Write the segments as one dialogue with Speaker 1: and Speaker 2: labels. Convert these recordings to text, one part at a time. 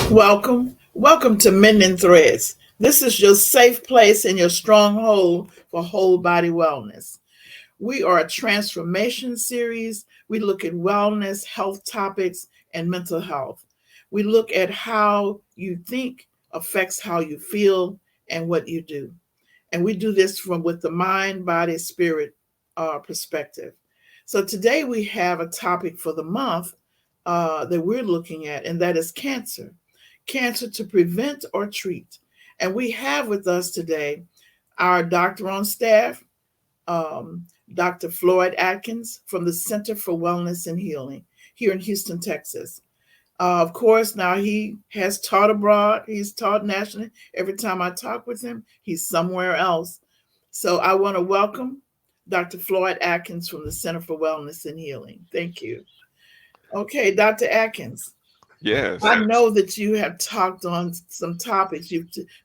Speaker 1: Welcome to Mending Threads. This is your safe place and your stronghold for whole body wellness. We are a transformation series. We look at wellness, health topics, and mental health. We look at how you think affects how you feel and what you do. And we do this from with the mind, body, spirit perspective. So today we have a topic for the month that we're looking at, and that is cancer. Cancer to prevent or treat. And we have with us today our doctor on staff, Dr. Floyd Atkins from the Center for Wellness and Healing here in Houston, Texas. Of course, now he has taught abroad, he's taught nationally. Every time I talk with him, he's somewhere else. So I want to welcome Dr. Floyd Atkins from the Center for Wellness and Healing. Thank you. Okay, Dr. Atkins,
Speaker 2: Yes.
Speaker 1: I know that you have talked on some topics.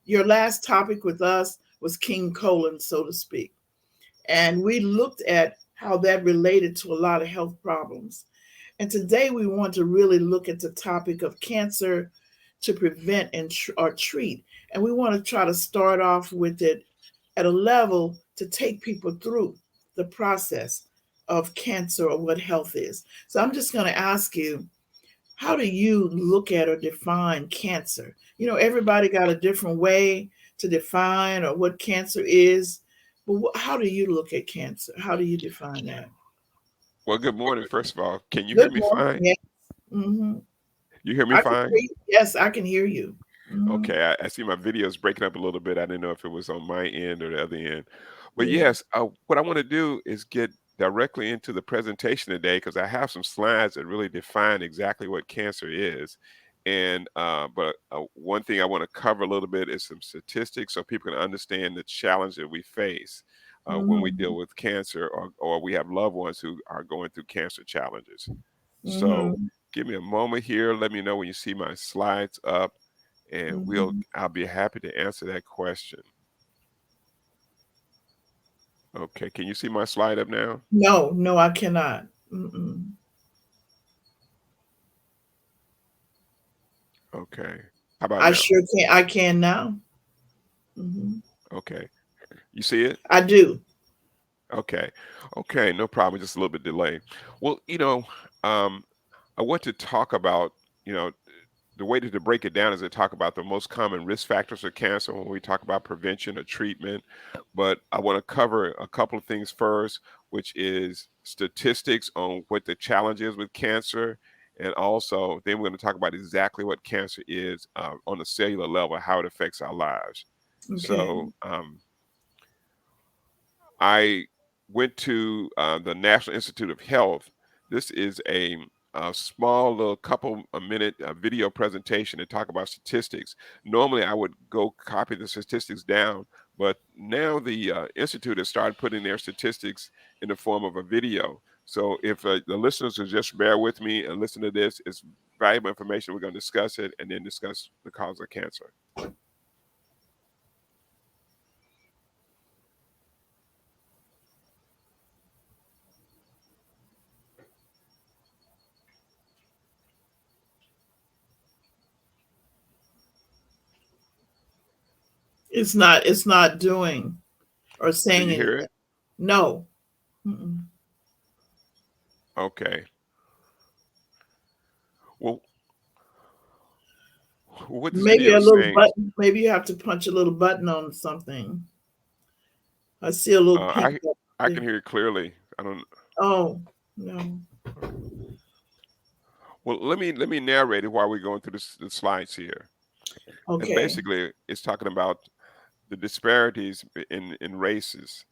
Speaker 1: Your last topic with us was King colon, so to speak. And we looked at how that related to a lot of health problems. And today we want to really look at the topic of cancer to prevent or treat. And we want to try to start off with it at a level to take people through the process of cancer or what health is. So I'm just going to ask you, how do you look at or define cancer? You know, everybody got a different way to define or what cancer is. But how do you look at cancer? How do you define that?
Speaker 2: Well, good morning. First of all, can you hear
Speaker 1: Good
Speaker 2: me
Speaker 1: morning.
Speaker 2: fine?
Speaker 1: Yes. hmm
Speaker 2: You hear me
Speaker 1: I can
Speaker 2: fine?
Speaker 1: hear you. Yes, I can hear you. hmm
Speaker 2: Okay. I see my videos breaking up a little bit. I didn't know if it was on my end or the other end. But
Speaker 1: Yeah.
Speaker 2: yes, what I want to do is get directly into the presentation today because I have some slides that really define exactly what cancer is. And but one thing I want to cover a little bit is some statistics so people can understand the challenge that we face when we
Speaker 1: hmm
Speaker 2: deal with cancer or we have loved ones who are going through cancer challenges. So
Speaker 1: hmm
Speaker 2: give me a moment here. Let me know when you see my slides up, and
Speaker 1: hmm
Speaker 2: I'll be happy to answer that question. Okay, can you see my slide up now?
Speaker 1: No, no, I cannot. Mm-mm.
Speaker 2: Okay. How about
Speaker 1: I
Speaker 2: now?
Speaker 1: sure can. I can now. hmm
Speaker 2: Okay. You see it?
Speaker 1: I do.
Speaker 2: Okay. Okay, no problem. Just a little bit delay. Well, um, I want to talk about, you know, the way to break it down is to talk about the most common risk factors of cancer when we talk about prevention or treatment. But I want to cover a couple of things first, which is statistics on what the challenge is with cancer. And also, then we're going to talk about exactly what cancer is on a cellular level, how it affects our lives.
Speaker 1: Okay.
Speaker 2: So, I went to the National Institute of Health. This is a small little couple a minute video presentation to talk about statistics. Normally, I would go copy the statistics down, but now the institute has started putting their statistics in the form of a video. So if the listeners will just bear with me and listen to this, it's valuable information. We're going to discuss it and then discuss the cause of cancer.
Speaker 1: It's not doing or
Speaker 2: Do
Speaker 1: saying
Speaker 2: you hear
Speaker 1: anything.
Speaker 2: it?
Speaker 1: No. Mm-mm.
Speaker 2: Okay. Well, what this
Speaker 1: Maybe
Speaker 2: video
Speaker 1: a
Speaker 2: is
Speaker 1: little
Speaker 2: saying,
Speaker 1: button. Maybe you have to punch a little button on something. I see a little
Speaker 2: uh,
Speaker 1: pink
Speaker 2: I
Speaker 1: button
Speaker 2: I can
Speaker 1: there.
Speaker 2: hear it clearly. I don't.
Speaker 1: Oh, no.
Speaker 2: Well, let me narrate it while we're going through the slides here. And
Speaker 1: Okay.
Speaker 2: basically, it's talking about the disparities in races.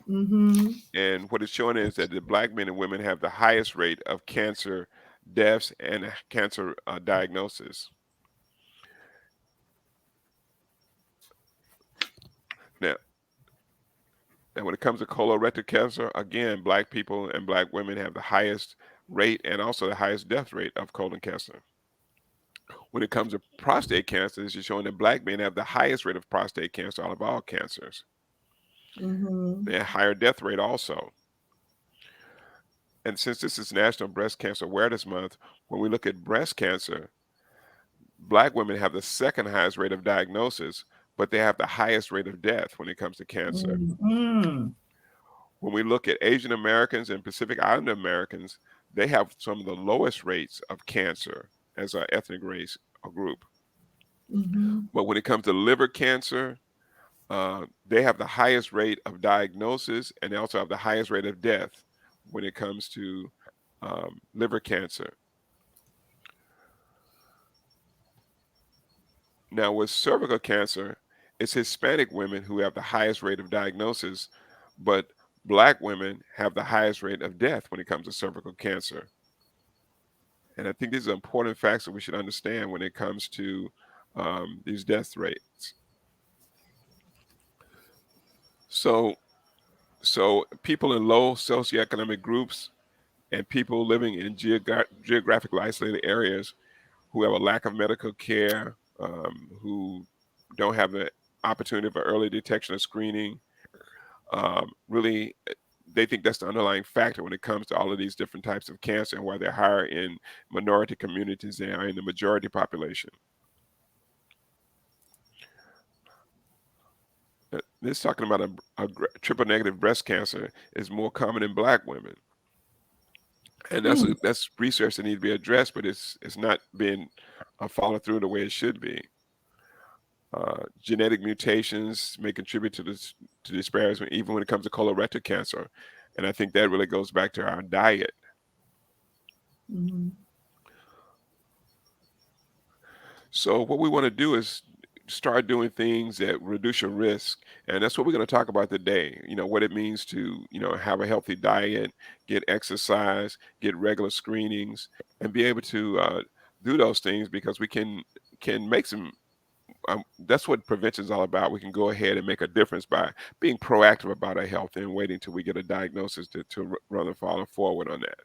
Speaker 1: Mm-hmm.
Speaker 2: And what it's showing is that the black men and women have the highest rate of cancer deaths and cancer diagnosis. Now, and when it comes to colorectal cancer, again, black people and black women have the highest rate and also the highest death rate of colon cancer. When it comes to prostate cancer, it's showing that black men have the highest rate of prostate cancer out of all cancers.
Speaker 1: Mm-hmm.
Speaker 2: They have higher death rate also. And since this is National Breast Cancer Awareness Month, when we look at breast cancer, Black women have the second highest rate of diagnosis, but they have the highest rate of death when it comes to cancer.
Speaker 1: Mm-hmm.
Speaker 2: When we look at Asian Americans and Pacific Islander Americans, they have some of the lowest rates of cancer as an ethnic race or group.
Speaker 1: Mm-hmm.
Speaker 2: But when it comes to liver cancer, they have the highest rate of diagnosis, and they also have the highest rate of death when it comes to liver cancer. Now, with cervical cancer, it's Hispanic women who have the highest rate of diagnosis, but Black women have the highest rate of death when it comes to cervical cancer. And I think these are important facts that we should understand when it comes to these death rates. So, so people in low socioeconomic groups and people living in geographically isolated areas who have a lack of medical care, who don't have the opportunity for early detection or screening, really, they think that's the underlying factor when it comes to all of these different types of cancer and why they're higher in minority communities than are in the majority population. This talking about triple negative breast cancer is more common in Black women, and
Speaker 1: Mm-hmm.
Speaker 2: that's research that needs to be addressed, but it's not being followed through the way it should be. Genetic mutations may contribute to this to disparity, even when it comes to colorectal cancer, and I think that really goes back to our diet.
Speaker 1: Mm-hmm.
Speaker 2: So what we want to do is start doing things that reduce your risk, and that's what we're going to talk about today. You know what it means to have a healthy diet, get exercise, get regular screenings, and be able to do those things because we can make some. That's what prevention is all about. We can go ahead and make a difference by being proactive about our health and waiting till we get a diagnosis to run and follow forward on that.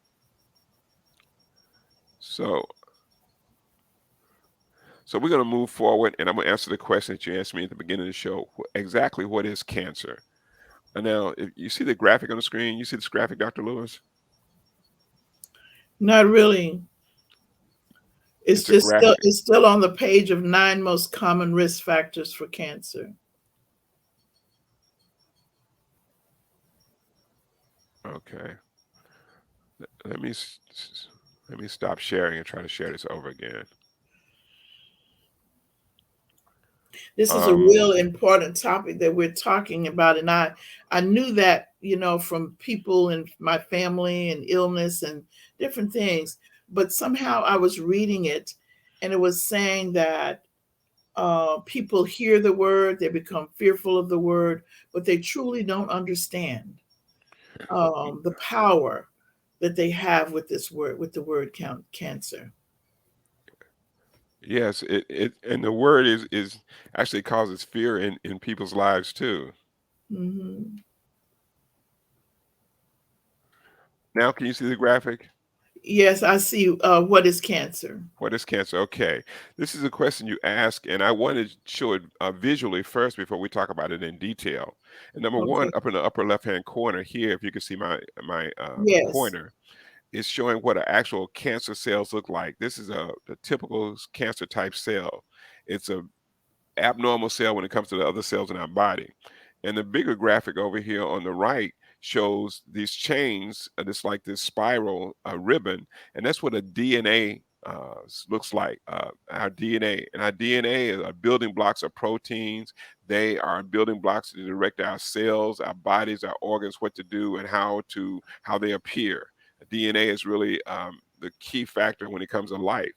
Speaker 2: So So we're going to move forward, and I'm going to answer the question that you asked me at the beginning of the show. Exactly what is cancer? And now, if you see the graphic on the screen, you see this graphic, Dr. Lewis?
Speaker 1: Not really. It's
Speaker 2: It's a
Speaker 1: just still
Speaker 2: graphic.
Speaker 1: it's still on the page of 9 most common risk factors for cancer.
Speaker 2: Okay. Let me let me stop sharing and try to share this over again.
Speaker 1: This is a
Speaker 2: Um,
Speaker 1: real important topic that we're talking about, and I knew that from people in my family and illness and different things, but somehow I was reading it, and it was saying that people hear the word, they become fearful of the word, but they truly don't understand the power that they have with this word, with the word cancer.
Speaker 2: yes, it and the word is actually causes fear in people's lives too.
Speaker 1: Hmm.
Speaker 2: Now, can you see the graphic?
Speaker 1: Yes, I see. What is cancer?
Speaker 2: What is cancer? Okay. This is a question you ask, and I want to show it visually first before we talk about it in detail. And number one,
Speaker 1: Okay.
Speaker 2: up in the upper left-hand corner here, if you can see my
Speaker 1: Yes.
Speaker 2: pointer, is showing what an actual cancer cells look like. This is a typical cancer type cell. It's a abnormal cell when it comes to the other cells in our body. And the bigger graphic over here on the right shows these chains, this like this spiral ribbon, and that's what a DNA looks like. Our DNA, and our DNA are building blocks of proteins. They are building blocks to direct our cells, our bodies, our organs, what to do, and how they appear. DNA is really the key factor when it comes to life,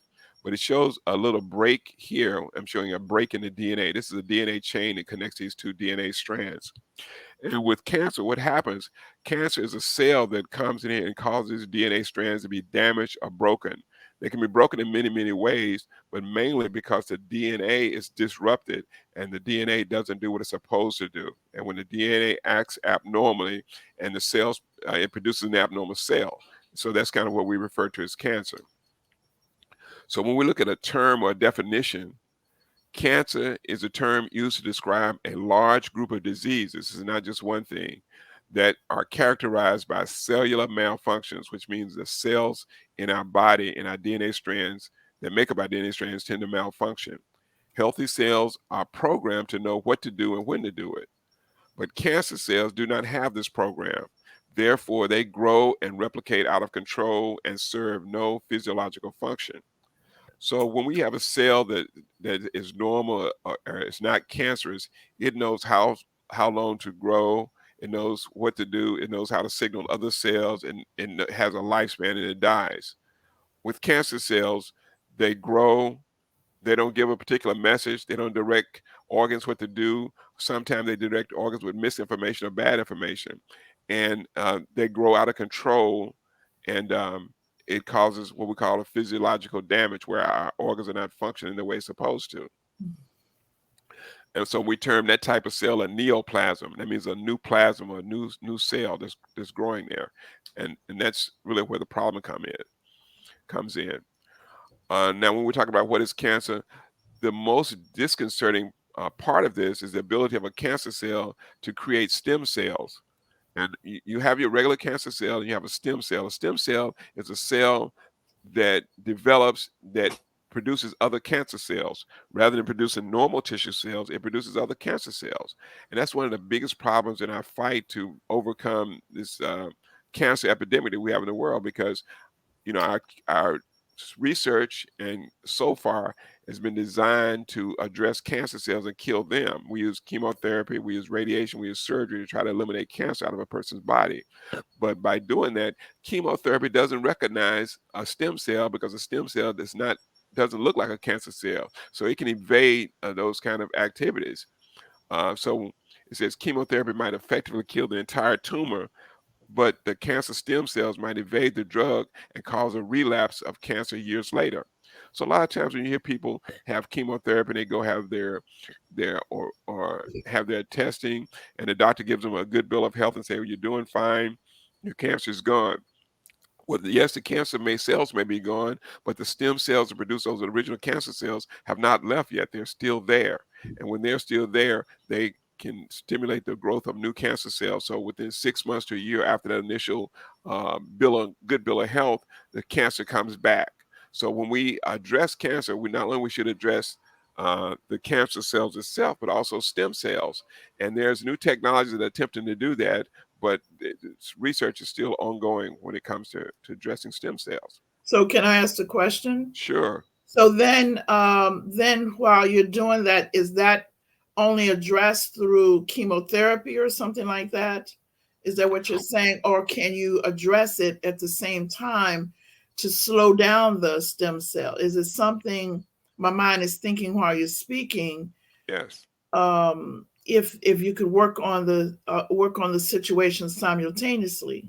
Speaker 2: but it shows a little break here. I'm showing a break in the DNA. This is a DNA chain that connects these two DNA strands. And with cancer, what happens? Cancer is a cell that comes in here and causes DNA strands to be damaged or broken. They can be broken in many, many ways, but mainly because the DNA is disrupted and the DNA doesn't do what it's supposed to do. And when the DNA acts abnormally and the cells, it produces an abnormal cell. So that's kind of what we refer to as cancer. So when we look at a term or a definition, cancer is a term used to describe a large group of diseases. This is not just one thing that are characterized by cellular malfunctions, which means the cells in our body, in our DNA strands, that make up our DNA strands tend to malfunction. Healthy cells are programmed to know what to do and when to do it. But cancer cells do not have this program. Therefore, they grow and replicate out of control and serve no physiological function. So when we have a cell that is normal or it's not cancerous, it knows how long to grow. It knows what to do. It knows how to signal other cells, and it has a lifespan and it dies. With cancer cells, they grow. They don't give a particular message. They don't direct organs what to do. Sometimes they direct organs with misinformation or bad information, and they grow out of control, and it causes what we call a physiological damage, where our organs are not functioning the way it's supposed to. And so we term that type of cell a neoplasm. That means a new plasm or a new cell that's growing there, and that's really where the problem comes in. Now, when we talk about what is cancer, the most disconcerting part of this is the ability of a cancer cell to create stem cells. And you have your regular cancer cell and you have a stem cell. A stem cell is a cell that develops, that produces other cancer cells. Rather than producing normal tissue cells, it produces other cancer cells. And that's one of the biggest problems in our fight to overcome this cancer epidemic that we have in the world, because our research and so far has been designed to address cancer cells and kill them. We use chemotherapy, we use radiation, we use surgery to try to eliminate cancer out of a person's body. But by doing that, chemotherapy doesn't recognize a stem cell, because a stem cell doesn't look like a cancer cell, so it can evade those kind of activities. So it says chemotherapy might effectively kill the entire tumor, but the cancer stem cells might evade the drug and cause a relapse of cancer years later. So a lot of times when you hear people have chemotherapy and they go have or have their testing, and the doctor gives them a good bill of health and say, well, you're doing fine, your cancer is gone. Well, yes, the cancer cells may be gone, but the stem cells that produce those original cancer cells have not left yet. They're still there. And when they're still there, they can stimulate the growth of new cancer cells. So within 6 months to a year after that initial good bill of health, the cancer comes back. So when we address cancer, we not only we should address the cancer cells itself, but also stem cells. And there's new technologies that are attempting to do that, but research is still ongoing when it comes to addressing stem cells.
Speaker 1: So can I ask a question?
Speaker 2: Sure.
Speaker 1: So then while you're doing that, is that only addressed through chemotherapy or something like that? Is that what you're saying? Or can you address it at the same time to slow down the stem cell? Is it something my mind is thinking while you're speaking?
Speaker 2: Yes.
Speaker 1: If you could work on the situation simultaneously.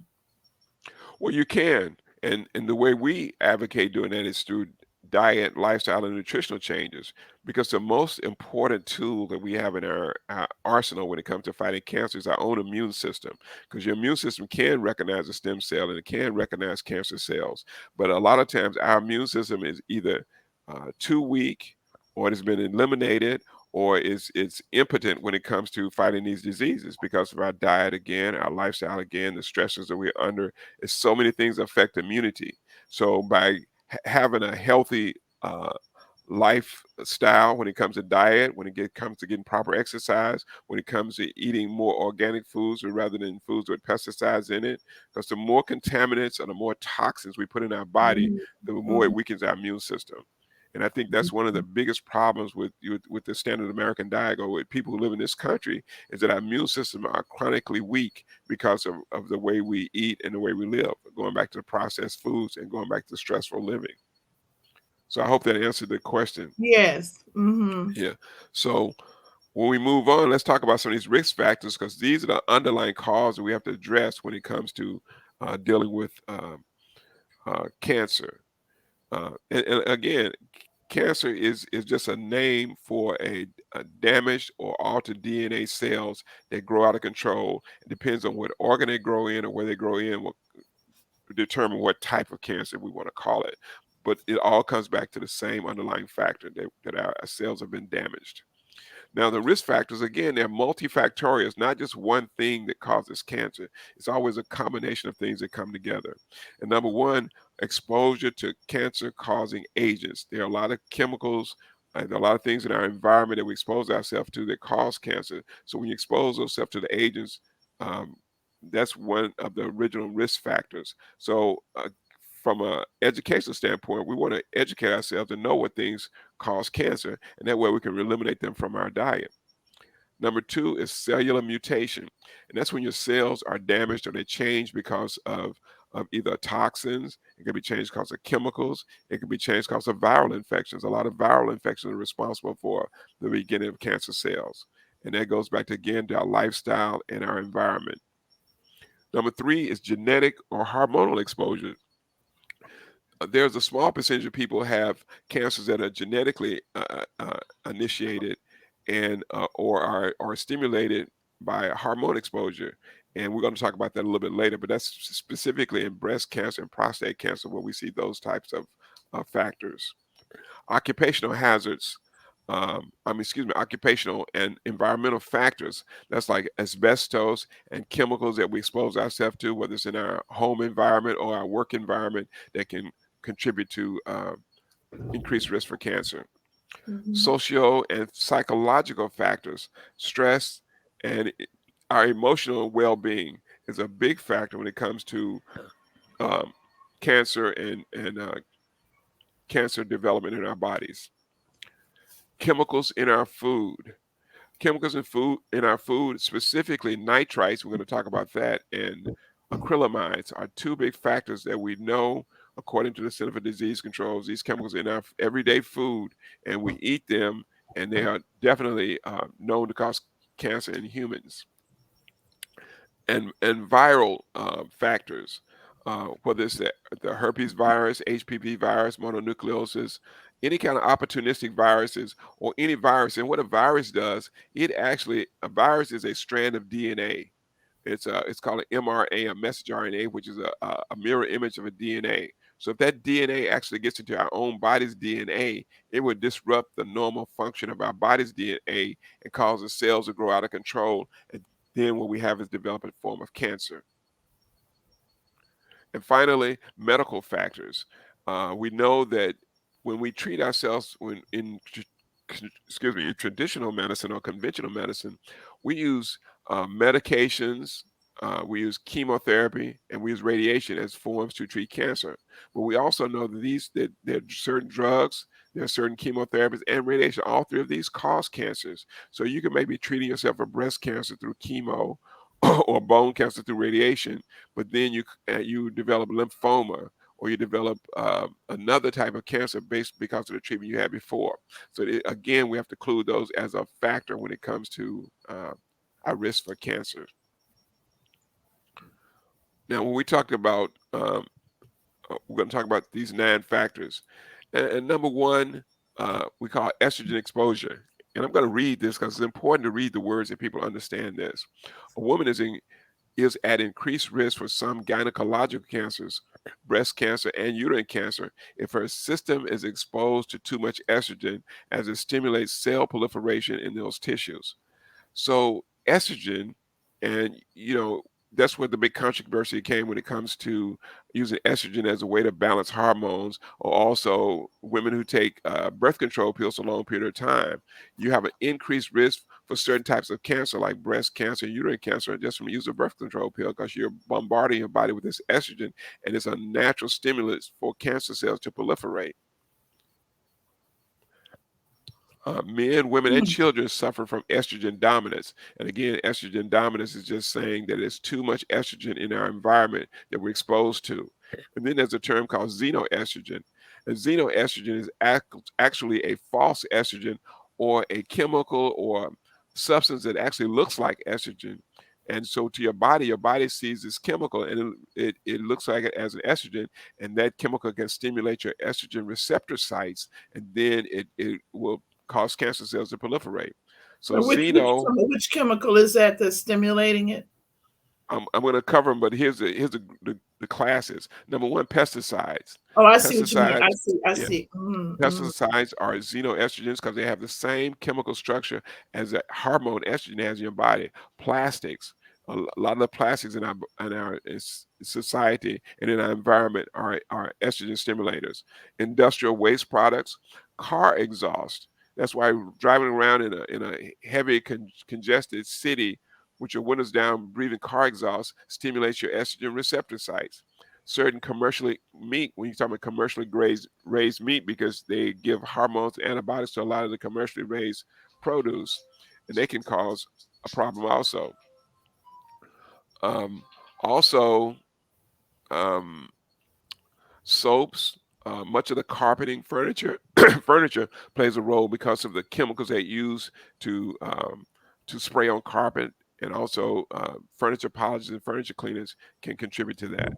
Speaker 2: Well, you can. And the way we advocate doing that is through diet, lifestyle, and nutritional changes. Because the most important tool that we have in our arsenal when it comes to fighting cancer is our own immune system. Because your immune system can recognize a stem cell and it can recognize cancer cells. But a lot of times our immune system is either too weak, or it has been eliminated, or it's impotent when it comes to fighting these diseases because of our diet again, our lifestyle again, the stresses that we're under. It's so many things that affect immunity. So by having a healthy lifestyle, when it comes to diet, when comes to getting proper exercise, when it comes to eating more organic foods rather than foods with pesticides in it, because the more contaminants and the more toxins we put in our body,
Speaker 1: Mhm.
Speaker 2: the more it
Speaker 1: Mhm.
Speaker 2: weakens our immune system. And I think that's one of the biggest problems with the standard American diet, or with people who live in this country, is that our immune system are chronically weak because of the way we eat and the way we live, going back to the processed foods and going back to stressful living. So I hope that answered the question.
Speaker 1: Yes. Hmm.
Speaker 2: Yeah. So when we move on, let's talk about some of these risk factors, because these are the underlying causes that we have to address when it comes to dealing with cancer. And again, cancer is just a name for a damaged or altered DNA cells that grow out of control. It depends on what organ they grow in or where they grow in will determine what type of cancer we want to call it. But it all comes back to the same underlying factor, that our cells have been damaged. Now, the risk factors, again, they're multifactorial. It's not just one thing that causes cancer. It's always a combination of things that come together. And number one, exposure to cancer-causing agents. There are a lot of chemicals and a lot of things in our environment that we expose ourselves to that cause cancer. So when you expose yourself to the agents, um, that's one of the original risk factors. So from an educational standpoint, we want to educate ourselves and know what things cause cancer, and that way we can eliminate them from our diet. Number two is cellular mutation. And that's when your cells are damaged or they change because of either toxins, it can be changed because of chemicals, it can be changed because of viral infections. A lot of viral infections are responsible for the beginning of cancer cells. And that goes back to, again, to our lifestyle and our environment. Number three is genetic or hormonal exposure. There's a small percentage of people have cancers that are genetically initiated and or stimulated by hormone exposure, and we're going to talk about that a little bit later. But that's specifically in breast cancer and prostate cancer where we see those types of factors. Occupational hazards. Occupational and environmental factors. That's like asbestos and chemicals that we expose ourselves to, whether it's in our home environment or our work environment, that can contribute to increased risk for cancer.
Speaker 1: Mhm.
Speaker 2: Socio and psychological factors, stress, and our emotional well-being is a big factor when it comes to um, cancer and cancer development in our bodies. Chemicals in our food. Chemicals in our food, specifically nitrites, we're going to talk about that, and acrylamides are two big factors that we know, according to the Center for Disease Control, these chemicals in our everyday food, and we eat them, and they are definitely known to cause cancer in humans. And viral factors, whether it's the herpes virus, HPV virus, mononucleosis, any kind of opportunistic viruses or any virus. And what a virus does, a virus is a strand of DNA. It's called an mRNA, a messenger RNA, which is a mirror image of a DNA. So if that DNA actually gets into our own body's DNA, it would disrupt the normal function of our body's DNA and cause the cells to grow out of control. And then what we have is develop a form of cancer. And finally, medical factors. We know that when we treat ourselves in traditional medicine or conventional medicine, we use medications, we use chemotherapy, and we use radiation as forms to treat cancer. But we also know that there are certain drugs, there are certain chemotherapies and radiation. All three of these cause cancers. So you can maybe treating yourself for breast cancer through chemo or bone cancer through radiation, but then you develop lymphoma or you develop another type of cancer based because of the treatment you had before. So again, we have to include those as a factor when it comes to our risk for cancer. Now, when we talked about, we're going to talk about these 9 factors, and number one, we call estrogen exposure. And I'm going to read this because it's important to read the words that people understand this. A woman is at increased risk for some gynecological cancers, breast cancer, and uterine cancer if her system is exposed to too much estrogen as it stimulates cell proliferation in those tissues. So estrogen, and that's where the big controversy came when it comes to using estrogen as a way to balance hormones, or also women who take birth control pills for a long period of time. You have an increased risk for certain types of cancer, like breast cancer, uterine cancer, just from using a birth control pill because you're bombarding your body with this estrogen, and it's a natural stimulus for cancer cells to proliferate. Men, women, and
Speaker 1: Mm.
Speaker 2: children suffer from estrogen dominance. And again, estrogen dominance is just saying that there's too much estrogen in our environment that we're exposed to. And then there's a term called xenoestrogen. And xenoestrogen is actually a false estrogen, or a chemical or substance that actually looks like estrogen. And so to your body sees this chemical, and it looks like it as an estrogen, and that chemical can stimulate your estrogen receptor sites, and then it will cause cancer cells to proliferate. So xeno,
Speaker 1: Which chemical is that that's stimulating it?
Speaker 2: I'm going to cover them, but here's the classes. Number one, pesticides.
Speaker 1: Oh, I see what you mean. I
Speaker 2: Pesticides,
Speaker 1: see. I
Speaker 2: yeah,
Speaker 1: see. Mm.
Speaker 2: pesticides are xenoestrogens because they have the same chemical structure as a hormone estrogen has in your body. Plastics, A lot of the plastics in our society and in our environment are estrogen stimulators. Industrial waste products, car exhaust. That's why driving around in a heavy congested city with your windows down, breathing car exhaust stimulates your estrogen receptor sites. Certain commercially meat, when you talk about commercially raised meat, because they give hormones and antibiotics to a lot of the commercially raised produce, and they can cause a problem also. Um, Also, um, soaps, much of the carpeting, furniture, furniture plays a role because of the chemicals they use to um, to spray on carpet, and also furniture polishers and furniture cleaners can contribute to that.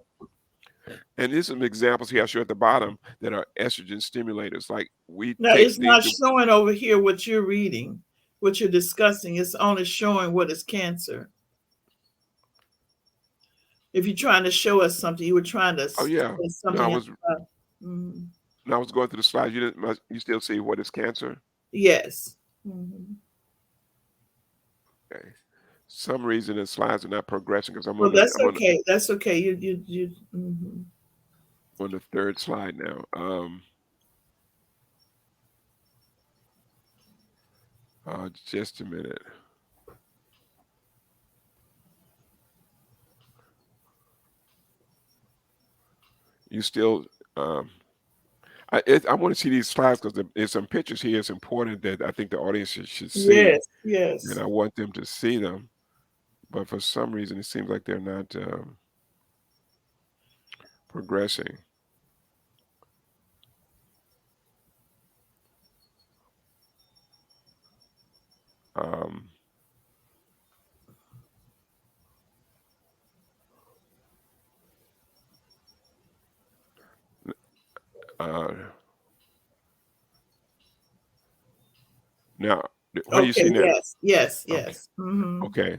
Speaker 2: And there's some examples here I show at the bottom that are estrogen stimulators. Like we
Speaker 1: Now
Speaker 2: take
Speaker 1: it's
Speaker 2: things.
Speaker 1: not showing over here what you're reading, what you're discussing. It's only showing what is cancer. If you're trying to show us something, you were trying to
Speaker 2: Oh yeah,
Speaker 1: say
Speaker 2: no,
Speaker 1: something else. Mm,
Speaker 2: I was going through the slides. You didn't. You still see what is cancer?
Speaker 1: yes. Hmm.
Speaker 2: Okay. Some reason the slides are not progressing because
Speaker 1: Well, that's
Speaker 2: I'm on
Speaker 1: okay. That's okay. You. Hmm.
Speaker 2: the third slide now. Just a minute. You still, um, I want to see these slides because there's some pictures here. It's important that I think the audience should see,
Speaker 1: Yes.
Speaker 2: and
Speaker 1: Yes.
Speaker 2: I want them to see them. But for some reason, it seems like they're not progressing. Um, uh, Now, what do you
Speaker 1: Okay.
Speaker 2: see now?
Speaker 1: Yes. Yes.
Speaker 2: Okay,
Speaker 1: Yes. Hmm.
Speaker 2: okay.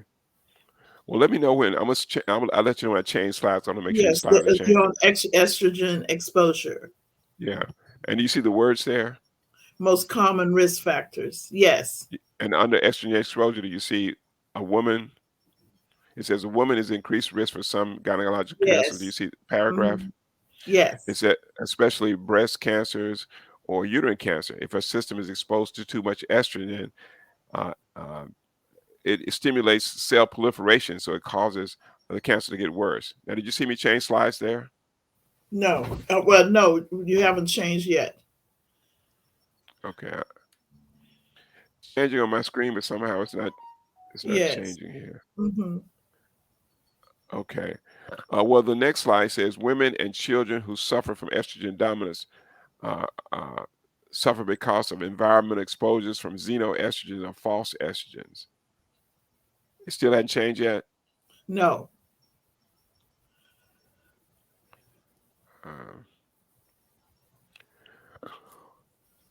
Speaker 2: Well, let me know when. I'll let you know when I change slides. I want to make sure these
Speaker 1: Yes.
Speaker 2: slides are
Speaker 1: You're on
Speaker 2: changing.
Speaker 1: estrogen exposure.
Speaker 2: Yeah, and you see the words there.
Speaker 1: Most common risk factors. Yes.
Speaker 2: And under estrogen exposure, do you see a woman? It says a woman is increased risk for some gynecological cancers. Do you
Speaker 1: Yes.
Speaker 2: see the paragraph?
Speaker 1: Hmm.
Speaker 2: It
Speaker 1: Yes.
Speaker 2: said especially breast cancers or uterine cancer. If a system is exposed to too much estrogen, uh, uh, it stimulates cell proliferation, so it causes the cancer to get worse. Now, did you see me change slides there?
Speaker 1: No. Well, no, you haven't changed yet.
Speaker 2: Okay, changing on my screen, but somehow it's not
Speaker 1: Yes.
Speaker 2: changing here.
Speaker 1: Hmm.
Speaker 2: Okay. Well, the next slide says women and children who suffer from estrogen dominance uh, uh, suffer because of environmental exposures from xenoestrogens or false estrogens. It still hadn't changed yet.
Speaker 1: No.
Speaker 2: Uh,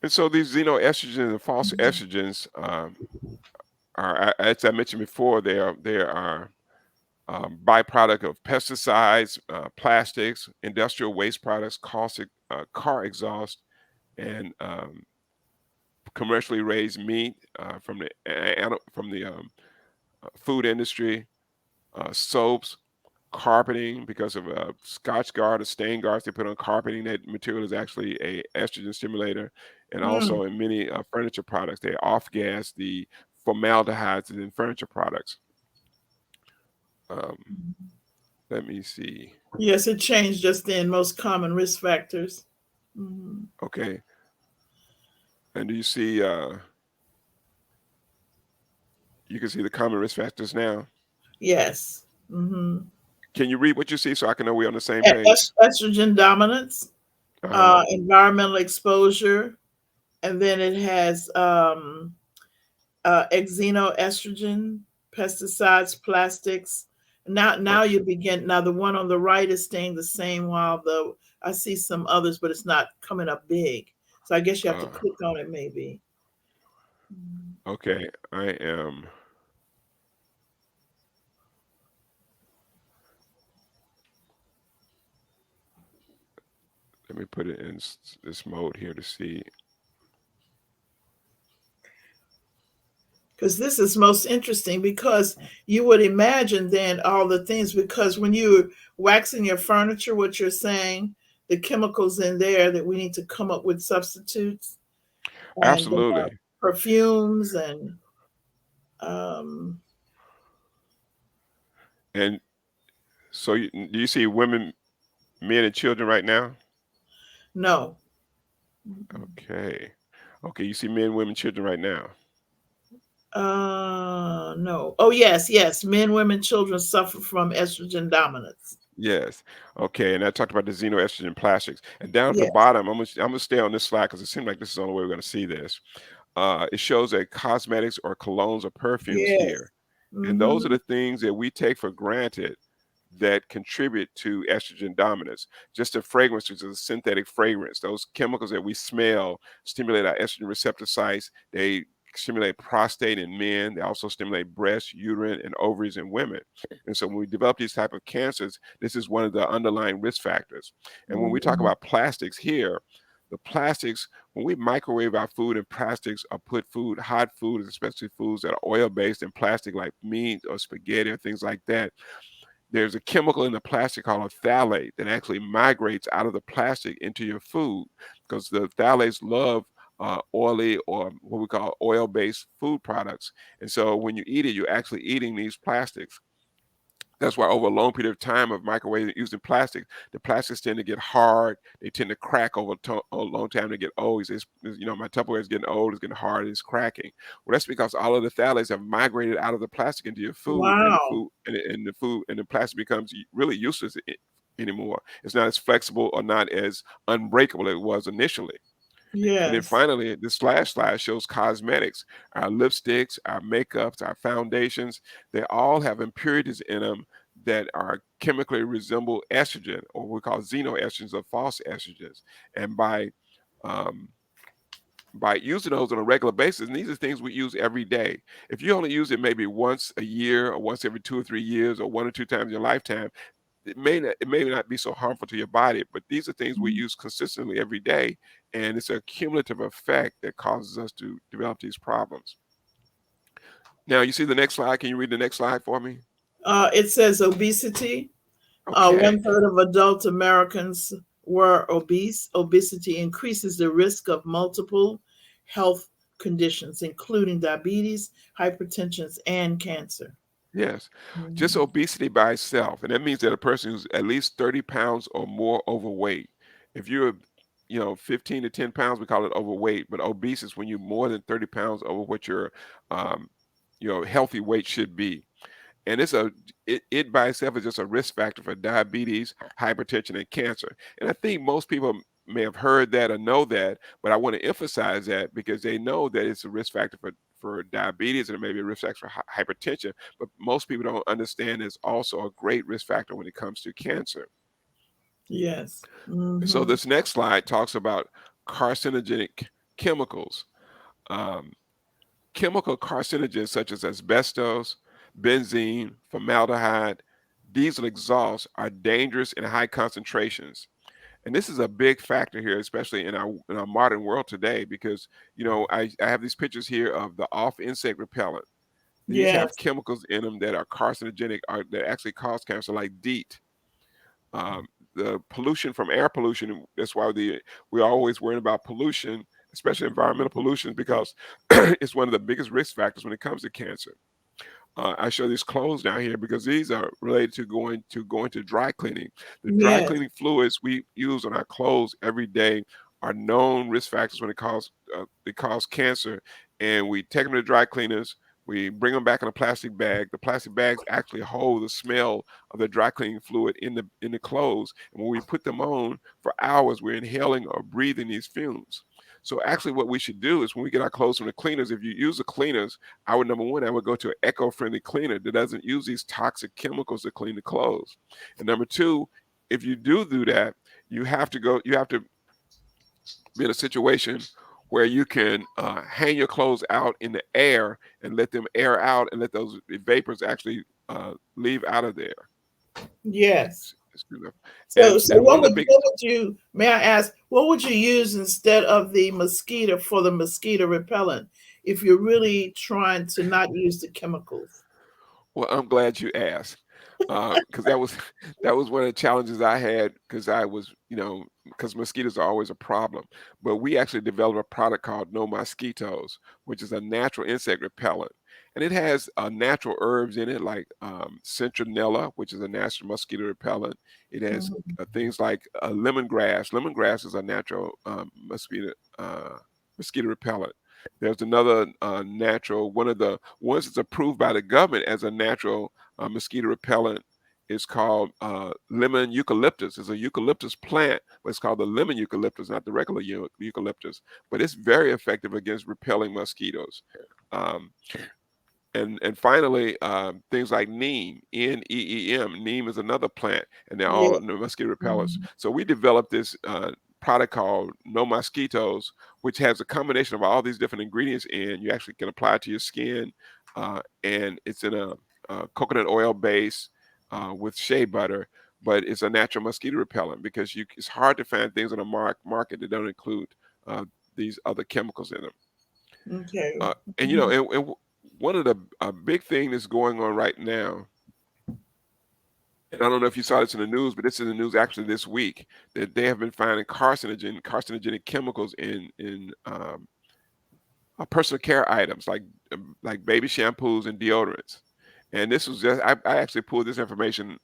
Speaker 2: and so these xenoestrogens and false
Speaker 1: Mhm.
Speaker 2: estrogens are, as I mentioned before, they are byproduct of pesticides, plastics, industrial waste products, caustic car exhaust, and commercially raised meat from the food industry, soaps, carpeting because of Scotch guard or stain guards they put on carpeting. That material is actually a estrogen stimulator, and
Speaker 1: Mm.
Speaker 2: also in many furniture products, they off gas the formaldehydes in furniture products. Um, Let me see.
Speaker 1: Yes, it changed just then. Most common risk factors. Hmm.
Speaker 2: Okay, and do you see? You can see the common risk factors now.
Speaker 1: Yes. Hmm.
Speaker 2: Can you read what you see so I can know we're on the same page?
Speaker 1: Estrogen dominance,
Speaker 2: Uh,
Speaker 1: environmental exposure, and then it has xenoestrogen, pesticides, plastics. Now
Speaker 2: okay.
Speaker 1: you begin. Now the one on the right is staying the same, while the I see some others, but it's not coming up big. So I guess you have to
Speaker 2: Uh,
Speaker 1: click on it, maybe.
Speaker 2: okay. I am. Let me put it in this mode here to see.
Speaker 1: Because this is most interesting, because you would imagine then all the things, because when you're waxing your furniture, what you're saying, the chemicals in there, that we need to come up with substitutes, and
Speaker 2: Absolutely.
Speaker 1: perfumes and um,
Speaker 2: And so, do you see women, men, and children right now?
Speaker 1: no. Mm-mm.
Speaker 2: Okay. Okay, you see men, women, children right now.
Speaker 1: No. Oh, yes, yes. Men, women, children suffer from estrogen dominance.
Speaker 2: Yes. Okay. And I talked about the xenoestrogen plastics. And down at the
Speaker 1: Yes,
Speaker 2: bottom, I'm gonna stay on this slide because it seems like this is the only way we're gonna see this. It shows that cosmetics or colognes or perfumes
Speaker 1: yes.
Speaker 2: here. And those are
Speaker 1: Mm-hmm.
Speaker 2: the things that we take for granted that contribute to estrogen dominance. Just a fragrance, which is a synthetic fragrance, those chemicals that we smell stimulate our estrogen receptor sites. They stimulate prostate in men. They also stimulate breast, uterine, and ovaries in women. And so when we develop these type of cancers, this is one of the underlying risk factors. And when we talk
Speaker 1: Mm-hmm.
Speaker 2: about plastics here, the plastics, when we microwave our food in plastics or put food, hot foods, especially foods that are oil based in plastic like meat or spaghetti or things like that, there's a chemical in the plastic called a phthalate that actually migrates out of the plastic into your food because the phthalates love oily or what we call oil-based food products. And so when you eat it, you're actually eating these plastics. That's why over a long period of time of microwave using plastic, the plastics tend to get hard. They tend to crack over a long time. They get old. My Tupperware is getting old. It's getting hard. It's cracking. Well, that's because all of the phthalates have migrated out of the plastic into your food, and the
Speaker 1: Wow.
Speaker 2: food and the food and the plastic becomes really useless anymore. It's not as flexible or not as unbreakable as it was initially. And then
Speaker 1: Yes.
Speaker 2: finally, this last slide shows cosmetics. Our lipsticks, our makeups, our foundations, they all have impurities in them that are chemically resemble estrogen, or what we call xenoestrogens or false estrogens. And um, by using those on a regular basis, and these are things we use every day. If you only use it maybe once a year or once every 2 or 3 years or 1 or 2 times in your lifetime, it may not be so harmful to your body, but these are things we use consistently every day, and it's a cumulative effect that causes us to develop these problems. Now, you see the next slide. Can you read the next slide for me?
Speaker 1: It says obesity.
Speaker 2: Okay.
Speaker 1: 1/3 of adult Americans were obese. Obesity increases the risk of multiple health conditions, including diabetes, hypertension, and cancer.
Speaker 2: Yes. Just
Speaker 1: Mhm.
Speaker 2: obesity by itself, and that means that a person who's at least 30 pounds or more overweight. If you're 15 to 10 pounds, we call it overweight, but obese is when you're more than 30 pounds over what um, your healthy weight should be. And it by itself is just a risk factor for diabetes, hypertension, and cancer. And I think most people may have heard that or know that, but I want to emphasize that because they know that it's a risk factor for diabetes and it may be a risk factor for hypertension, but most people don't understand it's also a great risk factor when it comes to cancer.
Speaker 1: Yes.
Speaker 2: So
Speaker 1: Hmm.
Speaker 2: this next slide talks about carcinogenic chemicals. Um, Chemical carcinogens such as asbestos, benzene, formaldehyde, diesel exhaust are dangerous in high concentrations. And this is a big factor here, especially in our modern world today, because I have these pictures here of the off insect repellent. These have
Speaker 1: Yes.
Speaker 2: chemicals in them that are carcinogenic, that actually cause cancer, like DEET. Um, the pollution from air pollution. That's why we're always worrying about pollution, especially environmental pollution, because it's one of the biggest risk factors when it comes to cancer. I show these clothes down here because these are related to going to dry cleaning. The dry
Speaker 1: Yes.
Speaker 2: cleaning fluids we use on our clothes every day are known risk factors when they cause cancer. And we take them to dry cleaners. We bring them back in a plastic bag. The plastic bags actually hold the smell of the dry cleaning fluid in the clothes. And when we put them on for hours, we're inhaling or breathing these fumes. So actually, what we should do is when we get our clothes from the cleaners, if you use the cleaners, I would number one, I would go to an eco-friendly cleaner that doesn't use these toxic chemicals to clean the clothes. And number two, if you do that, you have to be in a situation where you can hang your clothes out in the air and let them air out and let those vapors actually leave out of there.
Speaker 1: Yes.
Speaker 2: Excuse me.
Speaker 1: So,
Speaker 2: And
Speaker 1: so
Speaker 2: and one
Speaker 1: what
Speaker 2: of the
Speaker 1: would
Speaker 2: big
Speaker 1: what would you, may I ask, what would you use instead of the mosquito for the mosquito repellent? if you're really trying to not use the chemicals?
Speaker 2: Well, I'm glad you asked, because that was that was one of the challenges I had because I was, because mosquitoes are always a problem. But we actually developed a product called No Mosquitoes, which is a natural insect repellent, and it has natural herbs in it like citronella, which is a natural mosquito repellent. It has
Speaker 1: Mhm.
Speaker 2: things like lemongrass. Lemongrass is a natural uh, mosquito repellent. There's another natural, one of the ones that's approved by the government as a natural mosquito repellent is called lemon eucalyptus. It's a eucalyptus plant, but it's called the lemon eucalyptus, not the regular eucalyptus. But it's very effective against repelling mosquitoes. Um, and finally, things like neem, Neem. Neem is another plant, and they're
Speaker 1: Yeah.
Speaker 2: all mosquito repellents.
Speaker 1: Mhm.
Speaker 2: So we developed this product called No Mosquitoes, which has a combination of all these different ingredients in. You actually can apply it to your skin, and it's in a coconut oil base with shea butter. But it's a natural mosquito repellent because it's hard to find things on the market that don't include uh, these other chemicals in them.
Speaker 1: Okay.
Speaker 2: And
Speaker 1: Mhm.
Speaker 2: one of the big thing that's going on right now, and I don't know if you saw this in the news, but this is in the news actually this week that they have been finding carcinogenic chemicals in personal care items like baby shampoos and deodorants. And this was just I actually pulled this information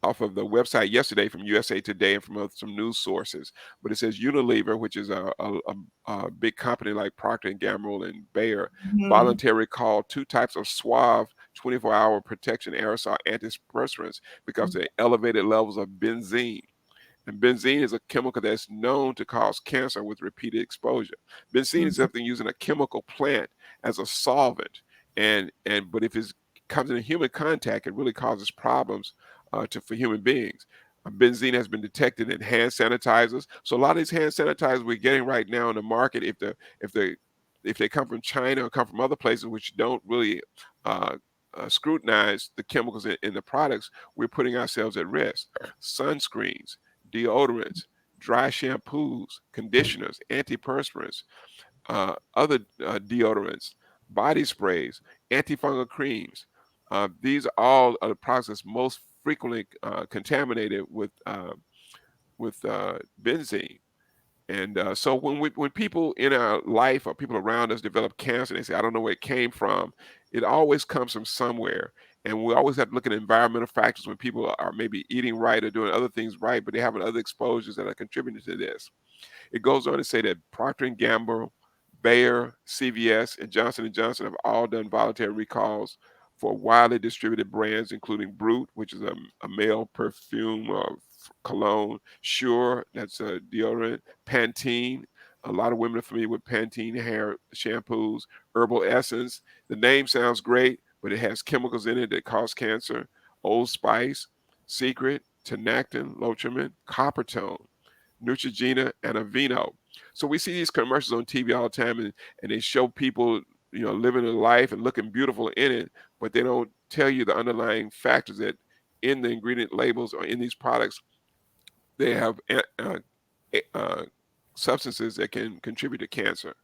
Speaker 2: off of the website yesterday from USA Today and from some news sources. But it says Unilever, which is a big company like Procter and Gamble and Bayer,
Speaker 1: Mhm.
Speaker 2: voluntarily called two types of Suave 24-hour protection aerosol antiperspirants because of the elevated levels of benzene. And benzene is a chemical that's known to cause cancer with repeated exposure. Benzene is
Speaker 1: Mhm.
Speaker 2: something used in a chemical plant as a solvent, but if it comes in human contact, it really causes problems for human beings. Benzene has been detected in hand sanitizers. So a lot of these hand sanitizers we're getting right now in the market, if they if they come from China or come from other places which don't really uh, scrutinize the chemicals in the products, we're putting ourselves at risk. Sunscreens, deodorants, dry shampoos, conditioners, antiperspirants, other deodorants, body sprays, antifungal creams. These are all the products that's most frequently contaminated with benzene. And so when people in our life or people around us develop cancer, they say, "I don't know where it came from." It always comes from somewhere, and we always have to look at environmental factors when people are maybe eating right or doing other things right, but they have other exposures that are contributing to this. It goes on to say that Procter and Gamble, Bayer, CVS, and Johnson have all done voluntary recalls for widely distributed brands, including Brute, which is a male perfume or cologne, Sure, that's a deodorant, Pantene. A lot of women are familiar with Pantene hair shampoos, Herbal Essence. The name sounds great, but it has chemicals in it that cause cancer. Old Spice, Secret, Tenactin, Lotrimin, Coppertone. Neutrogena, and Aveeno. So we see these commercials on TV all the time, and they show people, living a life and looking beautiful in it, but they don't tell you the underlying factors that in the ingredient labels or in these products they have substances that can contribute to cancer.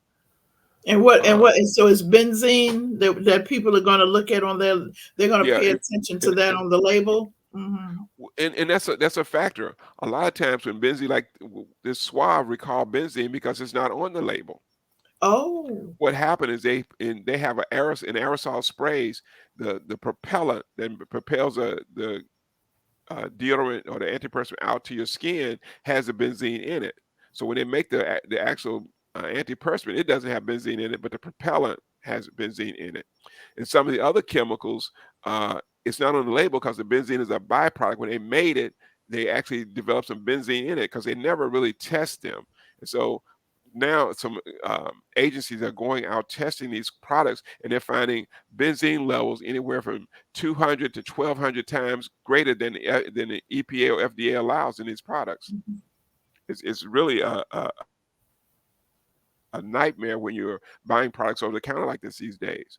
Speaker 2: Uh,
Speaker 1: And so it's benzene that people are going to look at on they're going to
Speaker 2: yeah,
Speaker 1: pay attention to
Speaker 2: and,
Speaker 1: that
Speaker 2: and
Speaker 1: on the label. Hmm.
Speaker 2: and that's a factor. A lot of times when benzene, like this Suave, recall benzene because it's not on the label.
Speaker 1: Oh.
Speaker 2: What happened is they have in aerosol sprays, the propellant that propels the deodorant or the antiperspirant out to your skin has a benzene in it. So when they make the actual antiperspirant, it doesn't have benzene in it, but the propellant has benzene in it. And some of the other chemicals, it's not on the label because the benzene is a byproduct. When they made it, they actually developed some benzene in it because they never really test them. And so now some agencies are going out testing these products, and they're finding benzene levels anywhere from 200 to 1,200 times greater than the EPA or FDA allows in these products. It's really a nightmare when you're buying products over the counter like this these days.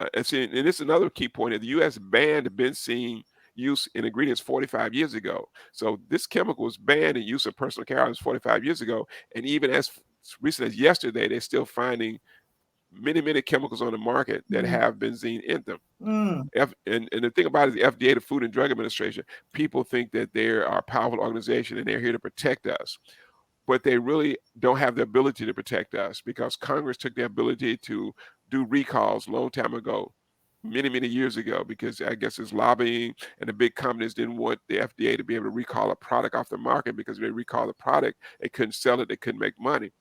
Speaker 2: And this is another key point: that the U.S. banned benzene use in ingredients 45 years ago. So this chemical was banned in use of personal care items 45 years ago, and even as recent as yesterday, they're still finding many chemicals on the market that
Speaker 1: Mm,
Speaker 2: have benzene in them.
Speaker 1: mm.
Speaker 2: And the thing about it is the FDA, the Food and Drug Administration, people think that they are a powerful organization and they're here to protect us, but they really don't have the ability to protect us because Congress took the ability to do recalls a long time ago, many years ago, because I guess it's lobbying and the big companies didn't want the FDA to be able to recall a product off the market because if they recall the product, they couldn't sell it, they couldn't make money.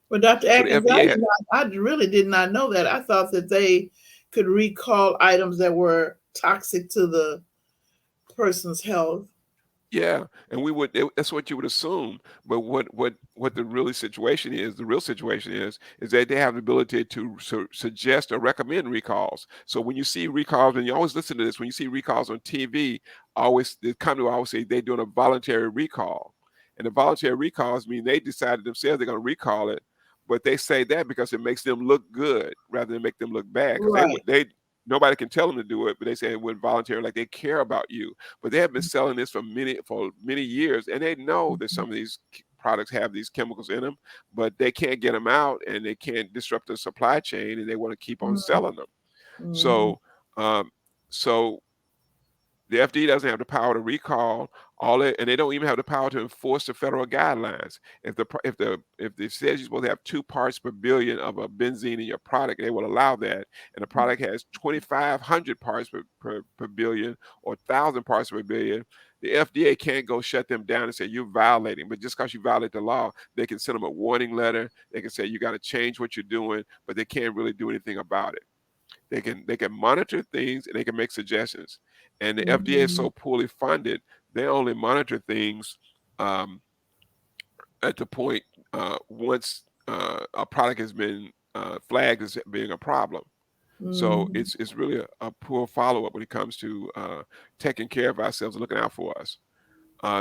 Speaker 1: But Dr.
Speaker 2: So the
Speaker 1: Atkins,
Speaker 2: FDA had,
Speaker 1: I really did not know that. I thought that they could recall items that were toxic to the person's health.
Speaker 2: yeah, and that's what you would assume. But what the really situation is, the real situation is that they have the ability to suggest or recommend recalls. So when you see recalls, and you always listen to this, when you see recalls on TV, always the company will always say they're doing a voluntary recall. And the voluntary recalls mean they decided themselves they're going to recall it, but they say that because it makes them look good rather than make them look bad. Because
Speaker 1: Right.
Speaker 2: they nobody can tell them to do it, but they say it would volunteer, like they care about you. But they have been selling this for many years, and they know that some of these products have these chemicals in them, but they can't get them out, and they can't disrupt the supply chain, and they want to keep on selling them.
Speaker 1: Mm-hmm.
Speaker 2: So, um, so the FDA doesn't have the power to recall all it, and they don't even have the power to enforce the federal guidelines. If it says you're supposed to have 2 parts per billion of a benzene in your product, they will allow that. And the product has 2,500 parts per billion or 1,000 parts per billion. The FDA can't go shut them down and say you're violating. But just because you violate the law, they can send them a warning letter. They can say you got to change what you're doing, but they can't really do anything about it. They can monitor things and they can make suggestions. And the FDA is
Speaker 1: Mm-hmm.
Speaker 2: so poorly funded, they only monitor things um, at the point once a product has been flagged as being a problem. So
Speaker 1: Mm-hmm.
Speaker 2: it's really a poor follow up when it comes to taking care of ourselves and looking out for us.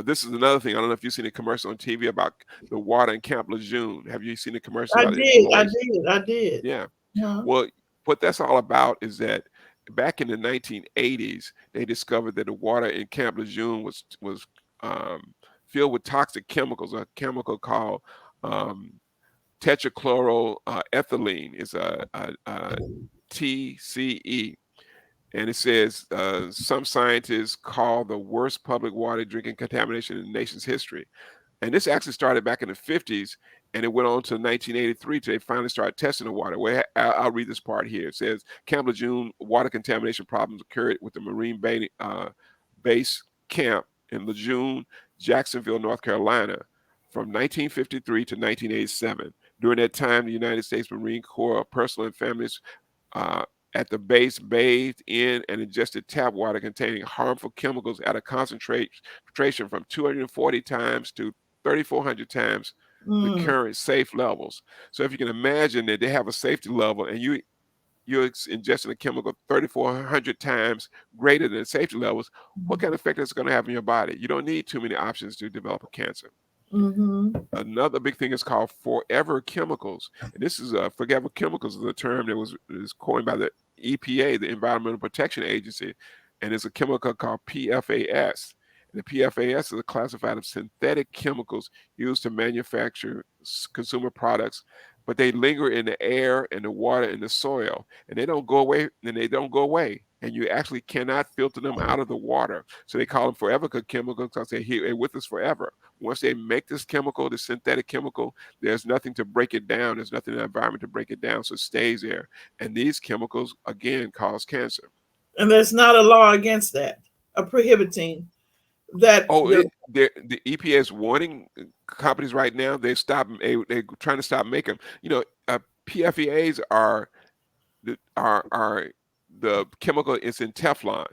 Speaker 2: This is another thing. I don't know if you've seen a commercial on TV about the water in Camp Lejeune. Have you seen a commercial
Speaker 1: I
Speaker 2: about it,
Speaker 1: did. I
Speaker 2: Lois?
Speaker 1: did. I did.
Speaker 2: Yeah.
Speaker 1: Huh?
Speaker 2: Well, what that's all about is that back in the 1980s, they discovered that the water in Camp Lejeune was um, filled with toxic chemicals. A chemical called um, tetrachloroethylene is a TCE, and it says some scientists call the worst public water drinking contamination in the nation's history. And this actually started back in the 50s, and it went on to 1983 till they finally started testing the water. Well, I'll read this part here. It says Camp Lejeune water contamination problems occurred with the Marine Base Camp in Lejeune, Jacksonville, North Carolina, from 1953 to 1987. During that time, the United States Marine Corps personnel and families uh, at the base bathed in and ingested tap water containing harmful chemicals at a concentration from 240 times to 3,400 times the
Speaker 1: Mm,
Speaker 2: current safe levels. So if you can imagine that they have a safety level and you're ingesting a chemical 3,400 times greater than safety levels, what kind of effect is it going to have on your body? You don't need too many options to develop a cancer.
Speaker 1: mm-hmm.
Speaker 2: Another big thing is called forever chemicals, and this is forever chemicals is a term that is coined by the EPA, the Environmental Protection Agency, and it's a chemical called PFAS. And the PFAS is a classified of synthetic chemicals used to manufacture consumer products, but they linger in the air and the water and the soil, and they don't go away. And they don't go away, and you actually cannot filter them out of the water. So they call them forever chemicals because they're here with us forever. Once they make this chemical, this synthetic chemical, there's nothing to break it down. There's nothing in the environment to break it down, so it stays there. And these chemicals, again, cause cancer.
Speaker 1: And there's not a law against that, a prohibiting that.
Speaker 2: Oh, the EPA is warning companies right now. They're trying to stop making them. PFAS are the chemical is in Teflon.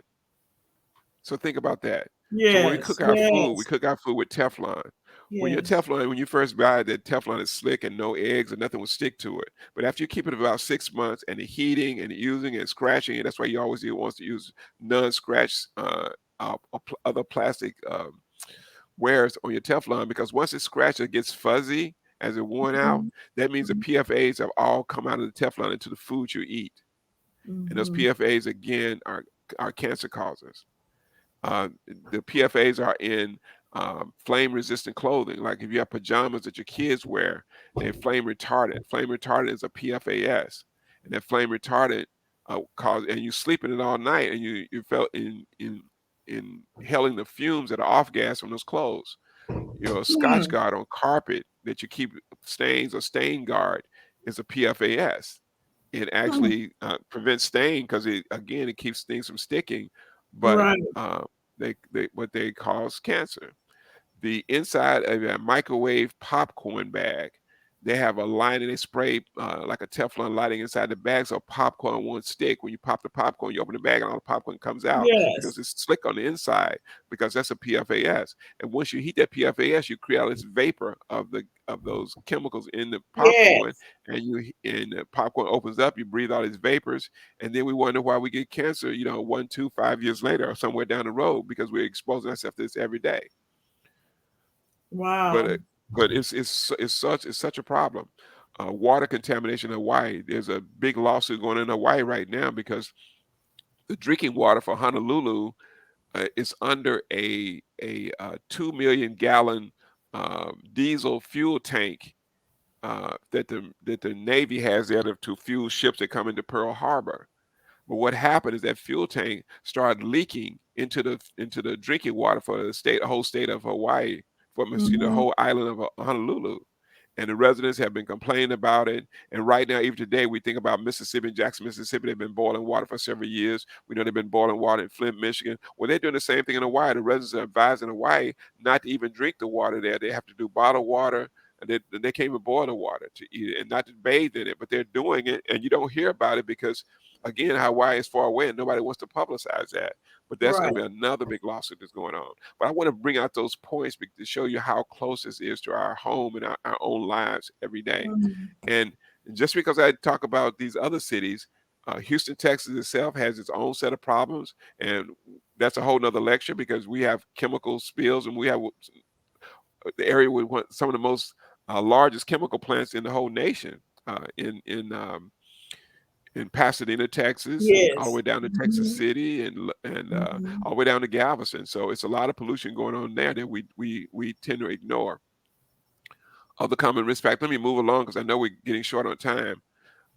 Speaker 2: So think about that. So when we
Speaker 1: Yes,
Speaker 2: cook our food, we
Speaker 1: yes,
Speaker 2: cook our food with Teflon.
Speaker 1: yes.
Speaker 2: When you first buy it, that Teflon is slick and no eggs and nothing will stick to it. But after you keep it about 6 months and the heating and the using and scratching, and that's why you always wants to use non-scratch other plastic wears on your Teflon because once it's scratched, it gets fuzzy as it worn out. That means the PFAs have all come out of the Teflon into the food you eat, and those
Speaker 1: Mm-hmm.
Speaker 2: PFAs again are cancer causers. The PFAs are in flame resistant clothing. Like if you have pajamas that your kids wear, they're flame retardant. Flame retardant is a PFAS. and that flame retardant cause, and you sleep in it all night, and you felt in inhaling the fumes that are off gas from those clothes. Scotch
Speaker 1: Hmm.
Speaker 2: guard on carpet that you keep stains, or stain guard, is a PFAS. It
Speaker 1: Hmm.
Speaker 2: actually prevents stain because it keeps things from sticking, but
Speaker 1: Right.
Speaker 2: they cause cancer. The inside of a microwave popcorn bag, they have a lining. They spray like a Teflon lining inside the bag so popcorn won't stick. When you pop the popcorn, you open the bag and all the popcorn comes out because
Speaker 1: Yes.
Speaker 2: it's slick on the inside, because that's a PFAS. And once you heat that PFAS, you create all this vapor of those chemicals in the popcorn,
Speaker 1: Yes.
Speaker 2: and the popcorn opens up. You breathe all these vapors, and then we wonder why we get cancer. 1, 2, 5 years later, or somewhere down the road, because we're exposing ourselves to this every day. But
Speaker 1: Wow.
Speaker 2: it's such a problem. Water contamination in Hawaii. There's a big lawsuit going in Hawaii right now because the drinking water for Honolulu is under a 2 million gallon diesel fuel tank that the Navy has there to fuel ships that come into Pearl Harbor. But what happened is that fuel tank started leaking into the drinking water for the whole state of Hawaii, from the
Speaker 1: Hmm.
Speaker 2: whole island of Honolulu. And the residents have been complaining about it. And right now, even today, we think about Mississippi and Jackson, Mississippi. They've been boiling water for several years. We know they've been boiling water in Flint, Michigan. Well, they're doing the same thing in Hawaii. The residents are advised in Hawaii not to even drink the water there. They have to do bottled water. And they can't even boil the water to eat it, and not to bathe in it. But they're doing it, and you don't hear about it because, again, Hawaii is far away and nobody wants to publicize that. But that's
Speaker 1: Right.
Speaker 2: going to be another big lawsuit that's going on. But I want to bring out those points to show you how close this is to our home and our own lives every day.
Speaker 1: Hmm.
Speaker 2: And just because I talk about these other cities, Houston, Texas itself has its own set of problems. And that's a whole nother lecture, because we have chemical spills, and we have the area with some of the most largest chemical plants in the whole nation, in Pasadena, Texas, and all the
Speaker 1: Yes.
Speaker 2: way down to Texas
Speaker 1: Hmm.
Speaker 2: City, and
Speaker 1: Hmm.
Speaker 2: all the way down to Galveston. So it's a lot of pollution going on there that we tend to ignore. Other common risk factors. Let me move along because I know we're getting short on time.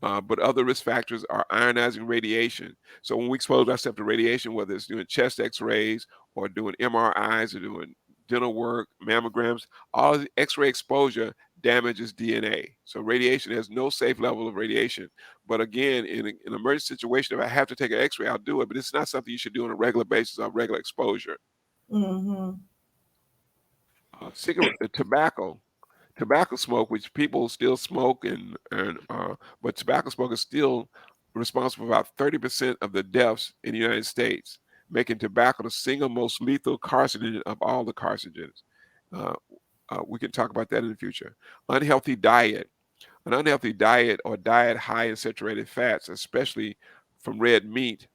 Speaker 2: But other risk factors are ionizing radiation. So when we expose ourselves to radiation, whether it's doing chest X-rays or doing MRIs or doing dental work, mammograms, all the X-ray exposure damages DNA. So radiation has no safe level of radiation. But again, in an emergency situation, if I have to take an X-ray, I'll do it. But it's not something you should do on a regular basis or regular exposure.
Speaker 1: Hmm.
Speaker 2: Cigarette, tobacco smoke, which people still smoke, but tobacco smoke is still responsible for about 30% of the deaths in the United States, making tobacco the single most lethal carcinogen of all the carcinogens. Uh, we can talk about that in the future. Unhealthy diet. An unhealthy diet, or diet high in saturated fats, especially from red meat,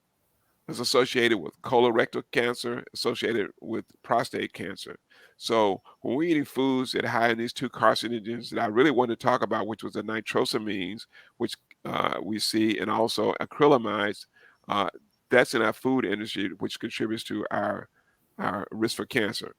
Speaker 2: is associated with colorectal cancer, associated with prostate cancer. So when we're eating foods that are high in these two carcinogens that I really wanted to talk about, which was the nitrosamines, which we see, and also acrylamides, uh, that's in our food industry, which contributes to our risk for cancer.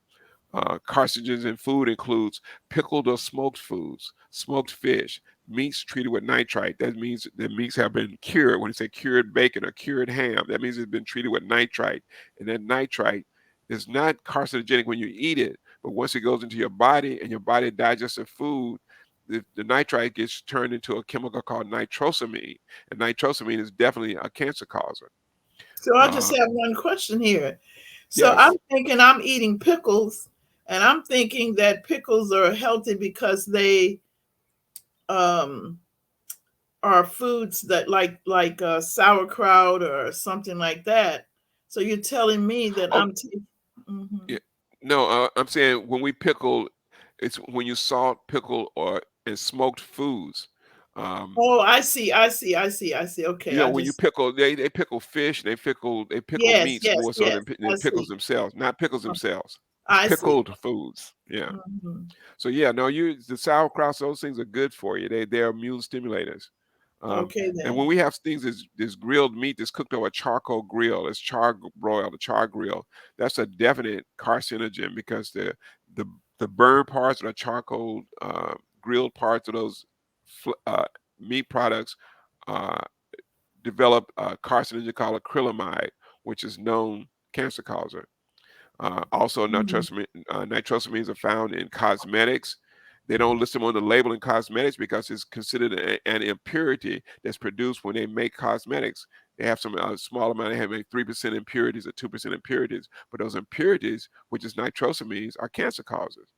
Speaker 2: Carcinogens in food includes pickled or smoked foods, smoked fish, meats treated with nitrite. That means the meats have been cured. When you say cured bacon or cured ham, that means it's been treated with nitrite. And that nitrite is not carcinogenic when you eat it, but once it goes into your body and your body digests the food, the nitrite gets turned into a chemical called nitrosamine. And nitrosamine is definitely a cancer causer.
Speaker 1: So I just
Speaker 2: Uh,
Speaker 1: have one question here. So I'm
Speaker 2: yes.
Speaker 1: thinking I'm eating pickles, and I'm thinking that pickles are healthy because they um are foods that like sauerkraut or something like that. So you're telling me that
Speaker 2: Oh,
Speaker 1: I'm taking. Hmm.
Speaker 2: yeah. No, I'm saying when we pickle, it's when you salt, pickle, or and smoked foods. Um,
Speaker 1: Oh, I see, I see, I see, I see. Okay, I
Speaker 2: when you
Speaker 1: just.
Speaker 2: pickle, they pickle fish, they pickle
Speaker 1: Yes,
Speaker 2: meats
Speaker 1: yes,
Speaker 2: more so
Speaker 1: yes.
Speaker 2: than
Speaker 1: I
Speaker 2: pickles
Speaker 1: see.
Speaker 2: themselves, not pickles themselves. It's
Speaker 1: I see.
Speaker 2: pickled foods. Yeah.
Speaker 1: Hmm.
Speaker 2: So yeah, no, the sauerkraut, those things are good for you. They're immune stimulators.
Speaker 1: Okay
Speaker 2: And when
Speaker 1: then.
Speaker 2: we have things this grilled meat that's cooked over a charcoal grill, it's broiled, a char grill, that's a definite carcinogen because the the burn parts of the charcoal grilled parts of those meat products develop a carcinogen called acrylamide, which is known cancer causer. Also,
Speaker 1: Mhm.
Speaker 2: nitrosamines are found in cosmetics. They don't list them on the label in cosmetics because it's considered an impurity that's produced when they make cosmetics. They have some small amount. They have maybe 3% impurities or 2% impurities, but those impurities, which is nitrosamines, are cancer causers.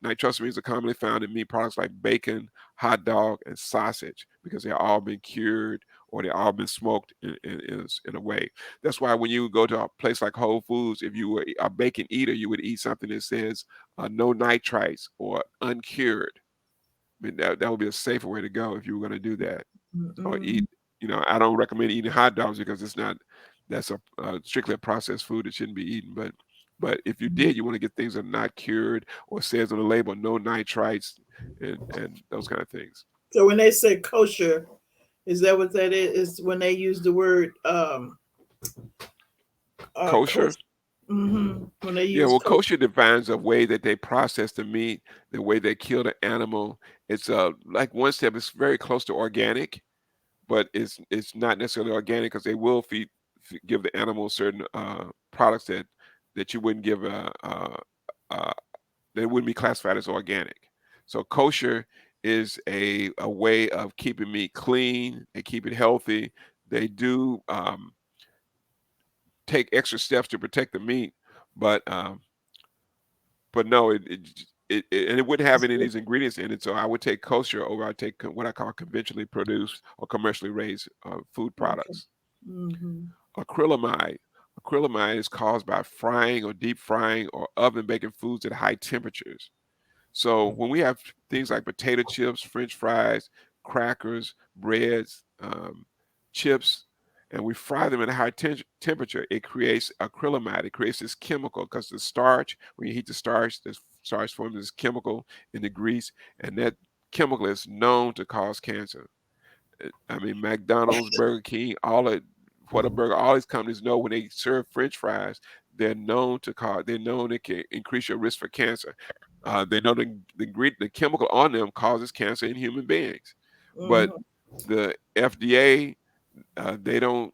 Speaker 2: Nitrosamines are commonly found in meat products like bacon, hot dog, and sausage because they've all been cured or they've all been smoked in a way. That's why when you go to a place like Whole Foods, if you were a bacon eater, you would eat something that says no nitrites or uncured. I mean, that would be a safer way to go if you were going to do that or
Speaker 1: Mhm.
Speaker 2: eat. I don't recommend eating hot dogs because it's not. That's a strictly a processed food. It shouldn't be eaten. But if you
Speaker 1: Mhm.
Speaker 2: did, you want to get things that are not cured or says on the label no nitrites and those kind of things.
Speaker 1: So when they say kosher, is that what that is? Is when they use the word
Speaker 2: Kosher,
Speaker 1: kosher? When they
Speaker 2: yeah.
Speaker 1: use
Speaker 2: Well,
Speaker 1: kosher.
Speaker 2: kosher defines a way that they process the meat, the way they kill the animal. It's like one step. It's very close to organic, but it's not necessarily organic because they will give the animal certain products that you wouldn't give uh, they wouldn't be classified as organic. So kosher is a way of keeping meat clean and keep it healthy. They do take extra steps to protect the meat, but no, and it wouldn't have any of these ingredients in it. So I would take kosher over I take what I call conventionally produced or commercially raised food
Speaker 1: Okay.
Speaker 2: products.
Speaker 1: Hmm.
Speaker 2: Acrylamide. Acrylamide is caused by frying or deep frying or oven baking foods at high temperatures. So when we have things like potato chips, French fries, crackers, breads, chips, and we fry them at a high temperature, it creates acrylamide. It creates this chemical because the starch, when you heat the starch forms this chemical in the grease, and that chemical is known to cause cancer. I mean, McDonald's, Burger King, Whataburger, all these companies know when they serve French fries, they're known it can increase your risk for cancer. They know the chemical on them causes cancer in human beings, but
Speaker 1: Hmm.
Speaker 2: the FDA they don't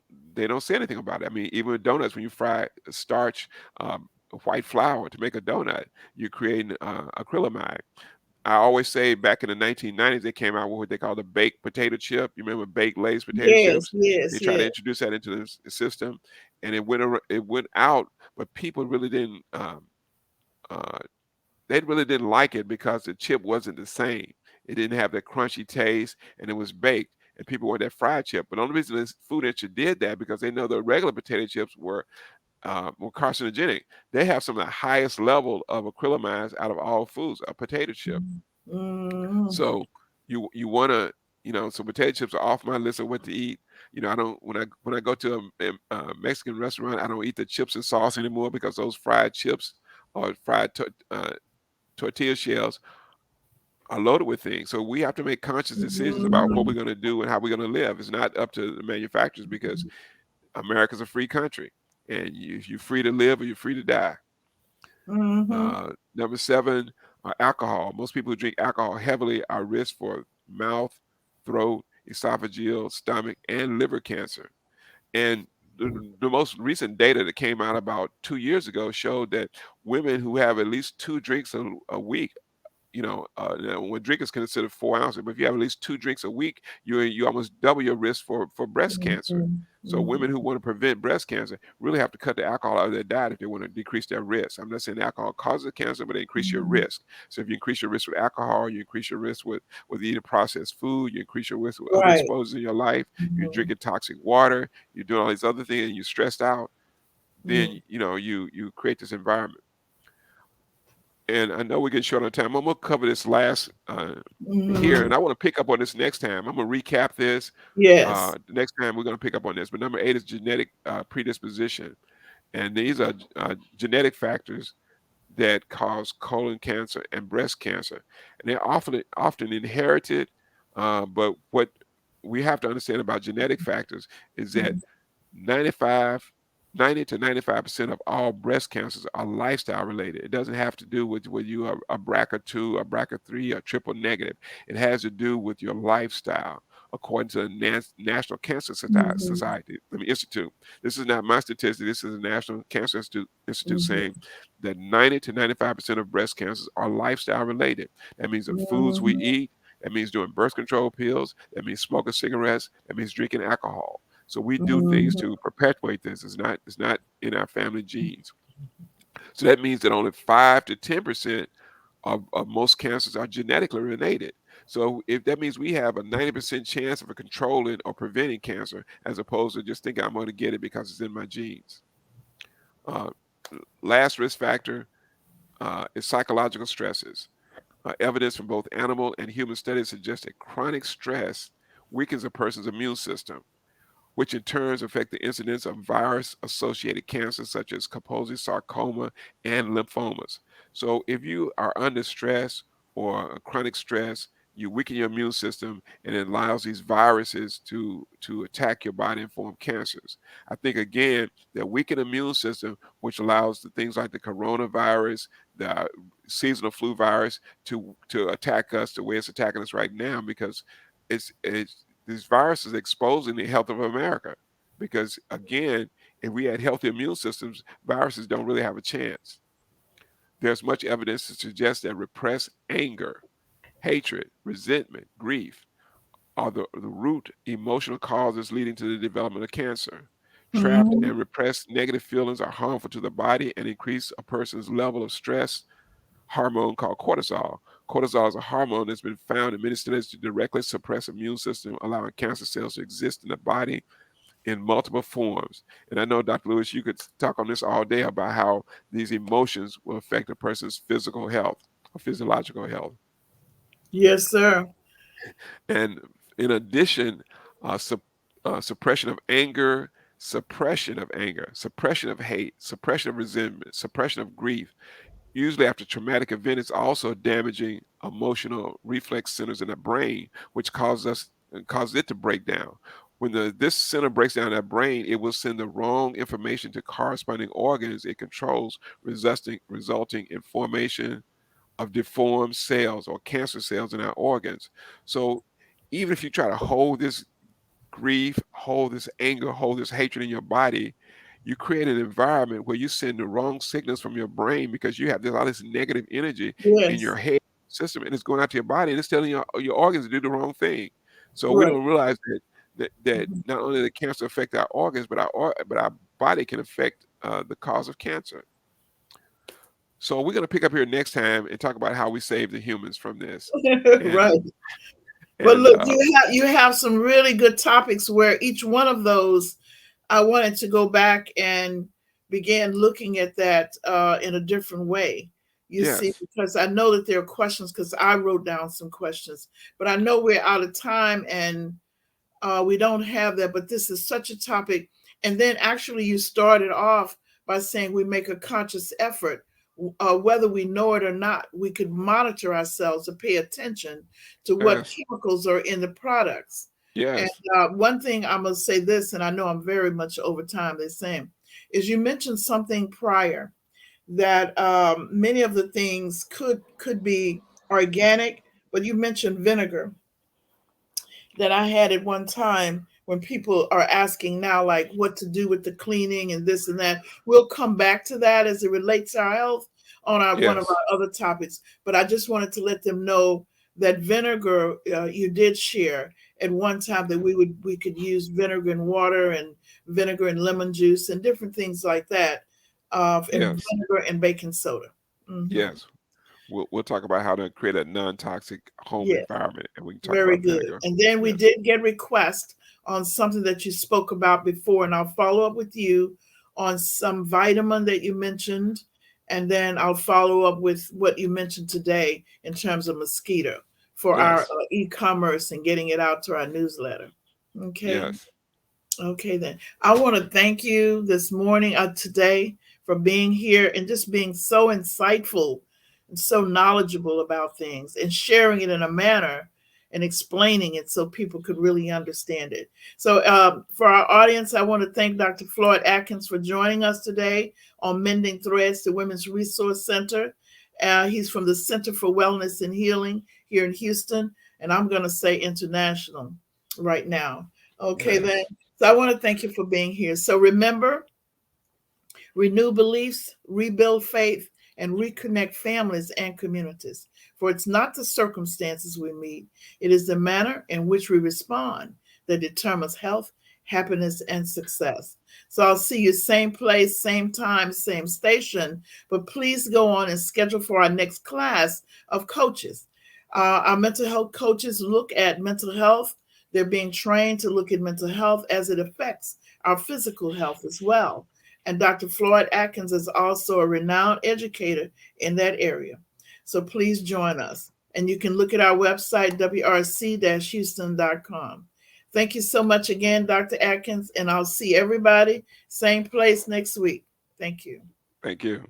Speaker 2: say anything about it. I mean, even with donuts, when you fry starch, white flour to make a donut, you're creating acrylamide. I always say back in the 1990s, they came out with what they call the baked potato chip. You remember baked Lay's potato
Speaker 1: Yes,
Speaker 2: chips? They
Speaker 1: yes,
Speaker 2: tried to
Speaker 1: yes.
Speaker 2: introduce that into the system, and it went out, but people really didn't. Uh, they really didn't like it because the chip wasn't the same. It didn't have that crunchy taste, and it was baked. And people wanted that fried chip. But the only reason this food industry did that because they know the regular potato chips were carcinogenic. They have some of the highest level of acrylamides out of all foods, a potato chip.
Speaker 1: Hmm.
Speaker 2: So you want to so potato chips are off my list of what to eat. I don't when I go to a Mexican restaurant, I don't eat the chips and sauce anymore because those fried chips or tortilla shells are loaded with things. So we have to make conscious decisions about what
Speaker 1: Hmm.
Speaker 2: we're going to do and how we're going to live. It's not up to the manufacturers because America's a free country, and you're free to live or you're free to die.
Speaker 1: Hmm.
Speaker 2: Number seven, alcohol. Most people who drink alcohol heavily are risk for mouth, throat, esophageal, stomach, and liver cancer. And the most recent data that came out about 2 years ago showed that women who have at least two drinks a week, when drink is considered 4 ounces, but if you have at least two drinks a week, you almost double your risk for breast cancer.
Speaker 1: Hmm.
Speaker 2: So women who want to prevent breast cancer really have to cut the alcohol out of their diet if they want to decrease their risk. I'm not saying alcohol causes cancer, but they increase your
Speaker 1: Hmm.
Speaker 2: risk. So if you increase your risk with alcohol, you increase your risk with eating processed food, you increase your risk with other
Speaker 1: Right.
Speaker 2: exposures in your life, you're
Speaker 1: Hmm.
Speaker 2: drinking toxic water, you're doing all these other things, and you're stressed out,
Speaker 1: Hmm.
Speaker 2: then you create this environment. And I know we're getting short on time. I'm gonna cover this last here,
Speaker 1: Hmm.
Speaker 2: and I want to pick up on this next time. I'm gonna recap this.
Speaker 1: Yes.
Speaker 2: The next time we're gonna pick up on this. But number eight is genetic predisposition, and these are genetic factors that cause colon cancer and breast cancer, and they're often inherited. But what we have to understand about genetic factors is that 95 90 to 95% of all breast cancers are lifestyle related. It doesn't have to do with whether you are a BRCA2, a BRCA3, or triple negative. It has to do with your lifestyle. according to the National Cancer
Speaker 1: Mhm.
Speaker 2: Society. Let me institute. This is not my statistic. This is the National Cancer Institute saying
Speaker 1: Mhm.
Speaker 2: that 90 to 95% of breast cancers are lifestyle related. That means the foods we
Speaker 1: Mhm.
Speaker 2: eat. That means doing birth control pills. That means smoking cigarettes. That means drinking alcohol. So we do things
Speaker 1: Mhm.
Speaker 2: to perpetuate this. It's not in our family genes. So that means that only 5 to 10% of most cancers are genetically related. So if that means we have a 90% chance of controlling or preventing cancer, as opposed to just thinking I'm going to get it because it's in my genes. Uh, Last risk factor is psychological stresses. Evidence from both animal and human studies suggests that chronic stress weakens a person's immune system, which in turn affect the incidence of virus-associated cancers such as Kaposi sarcoma and lymphomas. So if you are under stress or chronic stress, you weaken your immune system and it allows these viruses to attack your body and form cancers. I think again that weakened immune system, which allows the things like the coronavirus, the seasonal flu virus to attack us the way it's attacking us right now, because it's this virus is exposing the health of America. Because again, if we had healthy immune systems, viruses don't really have a chance. There's much evidence to suggest that repressed anger, hatred, resentment, grief are the root emotional causes leading to the development of cancer. Trapped
Speaker 1: Mhm.
Speaker 2: and repressed negative feelings are harmful to the body and increase a person's level of stress hormone called cortisol. Cortisol is a hormone that's been found in many studies to directly suppress immune system, allowing cancer cells to exist in the body in multiple forms. And I know, Dr. Lewis, you could talk on this all day about how these emotions will affect a person's physical health or physiological health.
Speaker 1: Yes, sir.
Speaker 2: And in addition, suppression of anger, suppression of hate, suppression of resentment, suppression of grief, usually after traumatic event, is also damaging emotional reflex centers in the brain, which causes it to break down. When this center breaks down in that brain, it will send the wrong information to corresponding organs it controls, resulting in formation of deformed cells or cancer cells in our organs. So even if you try to hold this grief, hold this anger, hold this hatred in your body, you create an environment where you send the wrong signals from your brain because you have all this negative energy in your
Speaker 1: Yes.
Speaker 2: head system and it's going out to your body and it's telling your organs to do the wrong thing. So we
Speaker 1: Right.
Speaker 2: don't realize that
Speaker 1: Mhm.
Speaker 2: not only the cancer affect our organs, but our body can affect the cause of cancer. So we're going to pick up here next time and talk about how we save the humans from this. And
Speaker 1: Right. But
Speaker 2: and
Speaker 1: look, you have some really good topics where each one of those I wanted to go back and begin looking at that in a different way. You see,
Speaker 2: yes,
Speaker 1: because I know that there are questions because I wrote down some questions, but I know we're out of time and we don't have that. But this is such a topic. And then actually, you started off by saying we make a conscious effort. Whether we know it or not, we could monitor ourselves to pay attention to what
Speaker 2: yes,
Speaker 1: chemicals are in the products. And
Speaker 2: yes,
Speaker 1: one thing I'm going to say this, and I know I'm very much over time, the same, is you mentioned something prior that many of the things could be organic, but you mentioned vinegar that I had at one time when people are asking now, like what to do with the cleaning and this and that. We'll come back to that as it relates to our health on one of
Speaker 2: yes,
Speaker 1: our other topics. But I just wanted to let them know that vinegar, you did share at one time that we could use vinegar and water and vinegar and lemon juice and different things like that, and
Speaker 2: yes,
Speaker 1: vinegar and baking soda. Hmm.
Speaker 2: yes. We'll talk about how to create a non-toxic home
Speaker 1: Yeah.
Speaker 2: environment, and we can talk
Speaker 1: Very
Speaker 2: about
Speaker 1: good.
Speaker 2: vinegar.
Speaker 1: And then we
Speaker 2: Yes,
Speaker 1: did get requests on something that you spoke about before, and I'll follow up with you on some vitamin that you mentioned, and then I'll follow up with what you mentioned today in terms of mosquito for our
Speaker 2: yes,
Speaker 1: e-commerce and getting it out to our newsletter. Okay.
Speaker 2: yes,
Speaker 1: Okay, then. I want to thank you this morning, today, for being here and just being so insightful and so knowledgeable about things and sharing it in a manner and explaining it so people could really understand it. So, for our audience, I want to thank Dr. Floyd Atkins for joining us today on Mending Threads, the Women's Resource Center. He's from the Center for Wellness and Healing here in Houston, and I'm going to say international. right now. Okay, then.
Speaker 2: Yes.
Speaker 1: So I want to thank you for being here. So remember, renew beliefs, rebuild faith, and reconnect families and communities. For it's not the circumstances we meet, it is the manner in which we respond that determines health, happiness, and success. So I'll see you same place, same time, same station. But please go on and schedule for our next class of coaches. Our mental health coaches look at mental health. They're being trained to look at mental health as it affects our physical health as well. And Dr. Floyd Atkins is also a renowned educator in that area. So please join us. And you can look at our website, wrc-houston.com. Thank you so much again, Dr. Atkins, and I'll see everybody same place next week. Thank you.
Speaker 2: Thank you.